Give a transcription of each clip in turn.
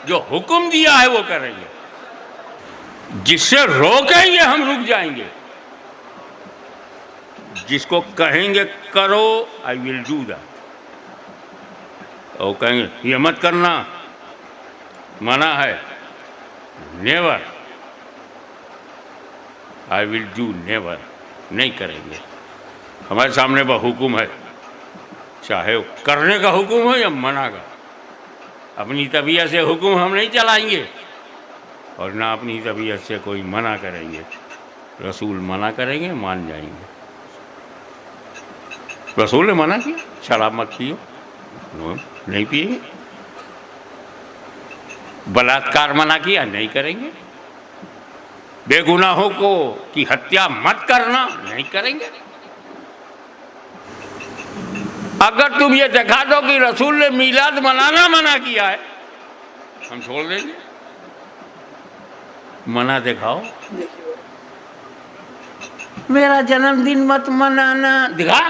جو حکم دیا ہے وہ کریں گے، جس سے روکیں گے ہم رک جائیں گے، جس کو کہیں گے کرو آئی ول ڈو دیٹ، اور کہیں گے یہ مت کرنا منع ہے، never I will do never, نہیں کریں گے۔ ہمارے سامنے وہ حکم ہے، چاہے کرنے کا حکم ہو یا منع کا، اپنی طبیعت سے حکم ہم نہیں چلائیں گے اور نہ اپنی طبیعت سے کوئی منع کریں گے۔ رسول منع کریں گے مان جائیں گے۔ رسول نے منع کیا شراب مت پیو، نہیں پیئیں گے۔ بلاತ್ಕಾರ منع کیا، نہیں کریں گے۔ بے گناہوں کو کی ہتیا مت کرنا، نہیں کریں گے۔ اگر تم یہ دکھا دو کہ رسول نے میلاد منانا منع کیا ہے، ہم چھوڑ دیں گے۔ منع دکھاؤ، میرا جنم دن مت منانا، دکھا۔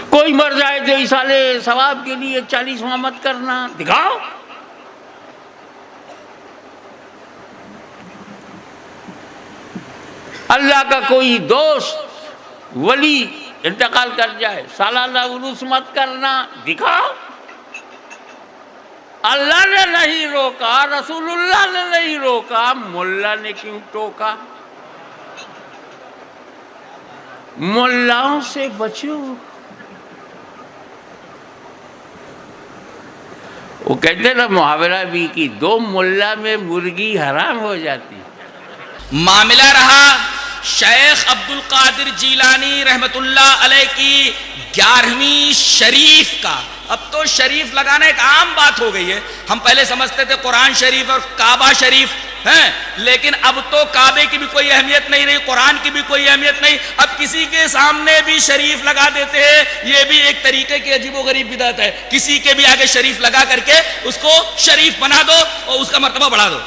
کوئی مر جائے تو ایصال ثواب کے لیے 40واں مت کرنا، دکھاؤ۔ اللہ کا کوئی دوست ولی انتقال کر جائے، سالانہ عرس مت کرنا، دکھاؤ۔ اللہ نے نہیں روکا، رسول اللہ نے نہیں روکا، ملا نے کیوں ٹوکا؟ ملاؤں سے بچو۔ وہ کہتے نا محاورہ بھی کہ 2 ملا میں مرغی حرام ہو جاتی۔ معاملہ رہا شیخ عبد القادر جیلانی رحمت اللہ علیہ کی 11ویں شریف کا۔ اب تو شریف لگانا ایک عام بات ہو گئی ہے، ہم پہلے سمجھتے تھے قرآن شریف اور کعبہ شریف ہیں، لیکن اب تو کعبے کی بھی کوئی اہمیت نہیں رہی، قرآن کی بھی کوئی اہمیت نہیں، اب کسی کے سامنے بھی شریف لگا دیتے ہیں۔ یہ بھی ایک طریقے کی عجیب و غریب بدعت ہے، کسی کے بھی آگے شریف لگا کر کے اس کو شریف بنا دو اور اس کا مرتبہ بڑھا دو۔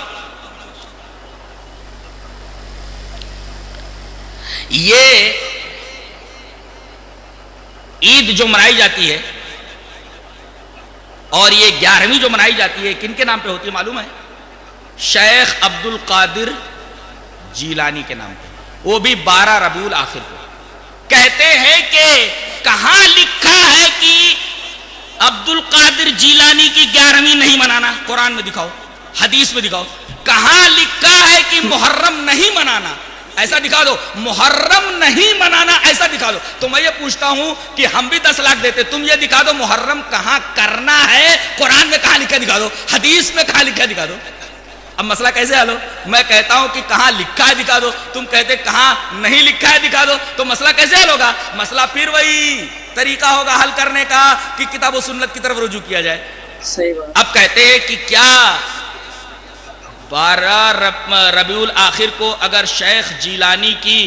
یہ عید جو منائی جاتی ہے اور یہ 11ویں جو منائی جاتی ہے، کن کے نام پہ ہوتی ہے معلوم ہے؟ شیخ عبد القادر جیلانی کے نام پہ، وہ بھی 12 ربیع الاخر کو۔ کہتے ہیں کہ کہاں لکھا ہے کہ عبد القادر جیلانی کی 11ویں نہیں منانا؟ قرآن میں دکھاؤ، حدیث میں دکھاؤ۔ کہاں لکھا ہے کہ محرم نہیں منانا؟ ایسا دکھا دو۔ محرم نہیں منانا ایسا دکھا دو۔ تو میں یہ پوچھتا ہوں کہ ہم بھی 10 لاکھ دیتے، تم یہ دکھا دو محرم کہاں کرنا ہے، قرآن میں کہاں لکھا دکھا دو، حدیث میں کہاں لکھا دکھا دو۔ اب مسئلہ کیسے حل ہو؟ میں کہتا ہوں کہ کہاں لکھا ہے دکھا دو، تم کہتے کہاں نہیں لکھا ہے دکھا دو، تو مسئلہ کیسے حل ہوگا؟ مسئلہ پھر وہی طریقہ ہوگا حل کرنے کا کہ کتاب و سنت کی طرف رجوع کیا جائے۔ صحیح بات۔ اب کہتے ہیں کہ کیا 12 ربیع الاخر کو اگر شیخ جیلانی کی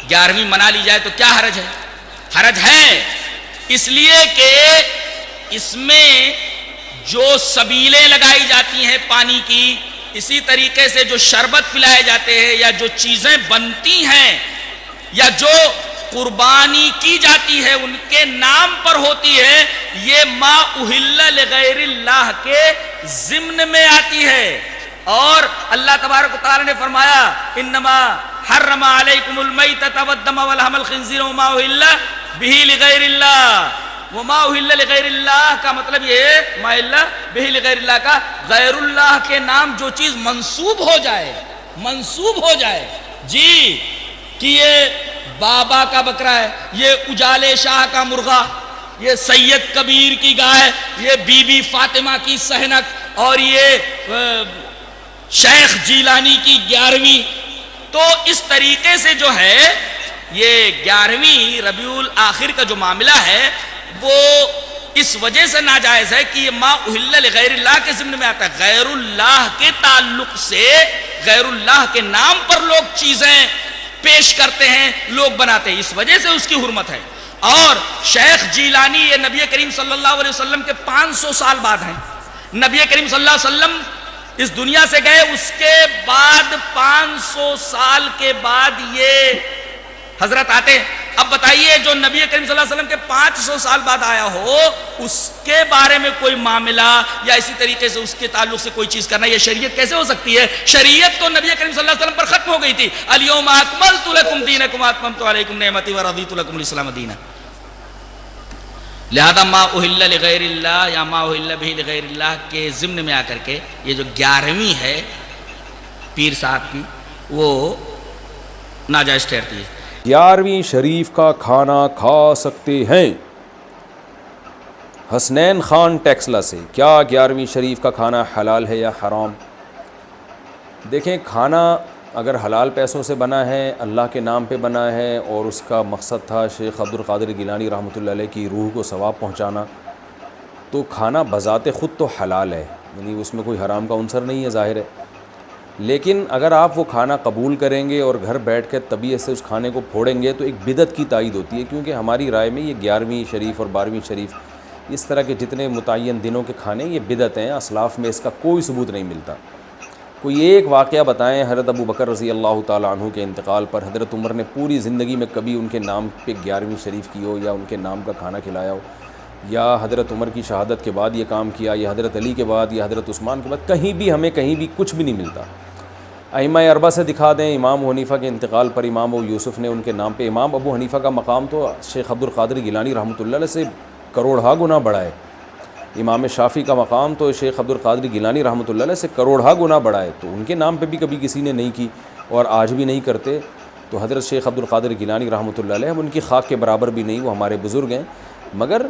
11ویں منا لی جائے تو کیا حرج ہے؟ حرج ہے، اس لیے کہ اس میں جو سبیلیں لگائی جاتی ہیں پانی کی، اسی طریقے سے جو شربت پلائے جاتے ہیں یا جو چیزیں بنتی ہیں یا جو قربانی کی جاتی ہے ان کے نام پر ہوتی ہے، یہ ما اہل لغیر اللہ کے ضمن میں آتی ہے۔ اور اللہ تبارک و تعالی نے فرمایا انما حرم علیکم المیتۃ والدم ولحم الخنزیر وما اہل بہ لغیر اللہ۔ وما اہل لغیر اللہ کا مطلب یہ ہے ما اہل بہ لغیر اللہ کا غیر اللہ کے نام جو چیز منسوب ہو جائے، منسوب ہو جائے، جی کہ یہ بابا کا بکرا ہے، یہ اجالے شاہ کا مرغا، یہ سید کبیر کی گائے، یہ بی بی فاطمہ کی سہنک، اور یہ شیخ جیلانی کی 11ویں، تو اس طریقے سے جو ہے یہ 11ویں ربیع الاخر کا جو معاملہ ہے وہ اس وجہ سے ناجائز ہے کہ یہ ما اہل لغیر اللہ کے ضمن میں آتا ہے، غیر اللہ کے تعلق سے، غیر اللہ کے نام پر لوگ چیزیں پیش کرتے ہیں، لوگ بناتے ہیں، اس وجہ سے اس کی حرمت ہے۔ اور شیخ جیلانی یہ نبی کریم صلی اللہ علیہ وسلم کے 500 سال بعد ہیں، نبی کریم صلی اللہ علیہ وسلم اس دنیا سے گئے، اس کے بعد 500 سال کے بعد یہ حضرت آتے ہیں اب بتائیے جو نبی کریم صلی اللہ علیہ وسلم کے 500 سال بعد آیا ہو اس کے بارے میں کوئی معاملہ یا اسی طریقے سے اس کے تعلق سے کوئی چیز کرنا، یہ شریعت کیسے ہو سکتی ہے؟ شریعت تو نبی کریم صلی اللہ علیہ وسلم پر ختم ہو گئی تھی، الیوم اکملت لکم دینکم واتممت علیکم نعمتی ورضیت لکم الاسلام دینا۔ لہذا ما اہل لغیر اللہ یا ما اہل بہ لغیر اللہ کے ضمن میں آ کر کے یہ جو 11ویں ہے پیر صاحب کی وہ ناجائز ٹھہرتی ہے۔ 11ویں شریف کا کھانا کھا سکتے ہیں؟ حسنین خان ٹیکسلا سے، کیا 11ویں شریف کا کھانا حلال ہے یا حرام؟ دیکھیں، کھانا اگر حلال پیسوں سے بنا ہے، اللہ کے نام پہ بنا ہے اور اس کا مقصد تھا شیخ عبد القادر گیلانی رحمۃ اللہ علیہ کی روح کو ثواب پہنچانا، تو کھانا بذات خود تو حلال ہے، یعنی اس میں کوئی حرام کا عنصر نہیں ہے، ظاہر ہے۔ لیکن اگر آپ وہ کھانا قبول کریں گے اور گھر بیٹھ کے طبیعت سے اس کھانے کو پھوڑیں گے تو ایک بدعت کی تائید ہوتی ہے، کیونکہ ہماری رائے میں یہ 11ویں شریف اور 12ویں شریف اس طرح کے جتنے متعین دنوں کے کھانے یہ بدعت ہیں، اسلاف میں اس کا کوئی ثبوت نہیں ملتا۔ کوئی ایک واقعہ بتائیں حضرت ابو بکر رضی اللہ تعالیٰ عنہ کے انتقال پر حضرت عمر نے پوری زندگی میں کبھی ان کے نام پہ 11ویں شریف کی ہو یا ان کے نام کا کھانا کھلایا ہو، یا حضرت عمر کی شہادت کے بعد یہ کام کیا، یا حضرت علی کے بعد، یا حضرت عثمان کے بعد، کہیں بھی ہمیں کہیں بھی کچھ بھی نہیں ملتا۔ ائمہ اربعہ سے دکھا دیں، امام ابو حنیفہ کے انتقال پر امام ابو یوسف نے ان کے نام پہ، امام ابو حنیفہ کا مقام تو شیخ عبد القادر گیلانی رحمۃ اللہ علیہ سے کروڑہا گنا بڑا ہے، امام شافعی کا مقام تو شیخ عبد القادر گیلانی رحمۃ اللہ علیہ سے کروڑہا گنا بڑا ہے، تو ان کے نام پہ بھی کبھی کسی نے نہیں کی اور آج بھی نہیں کرتے۔ تو حضرت شیخ عبد القادر گیلانی رحمۃ اللہ علیہ، ہم ان کی خاک کے برابر بھی نہیں، وہ ہمارے بزرگ ہیں، مگر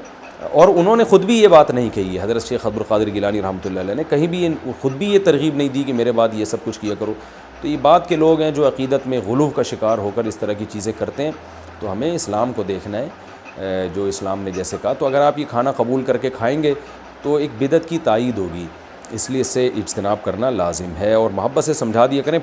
اور انہوں نے خود بھی یہ بات نہیں کہی ہے، حضرت شیخ عبد القادر گیلانی رحمۃ اللہ علیہ نے کہیں بھی خود بھی یہ ترغیب نہیں دی کہ میرے بعد یہ سب کچھ کیا کرو۔ تو یہ بات کے لوگ ہیں جو عقیدت میں غلو کا شکار ہو کر اس طرح کی چیزیں کرتے ہیں، تو ہمیں اسلام کو دیکھنا ہے جو اسلام نے جیسے کہا۔ تو اگر آپ یہ کھانا قبول کر کے کھائیں گے تو ایک بدعت کی تائید ہوگی، اس لیے اس سے اجتناب کرنا لازم ہے، اور محبت سے سمجھا دیا کریں۔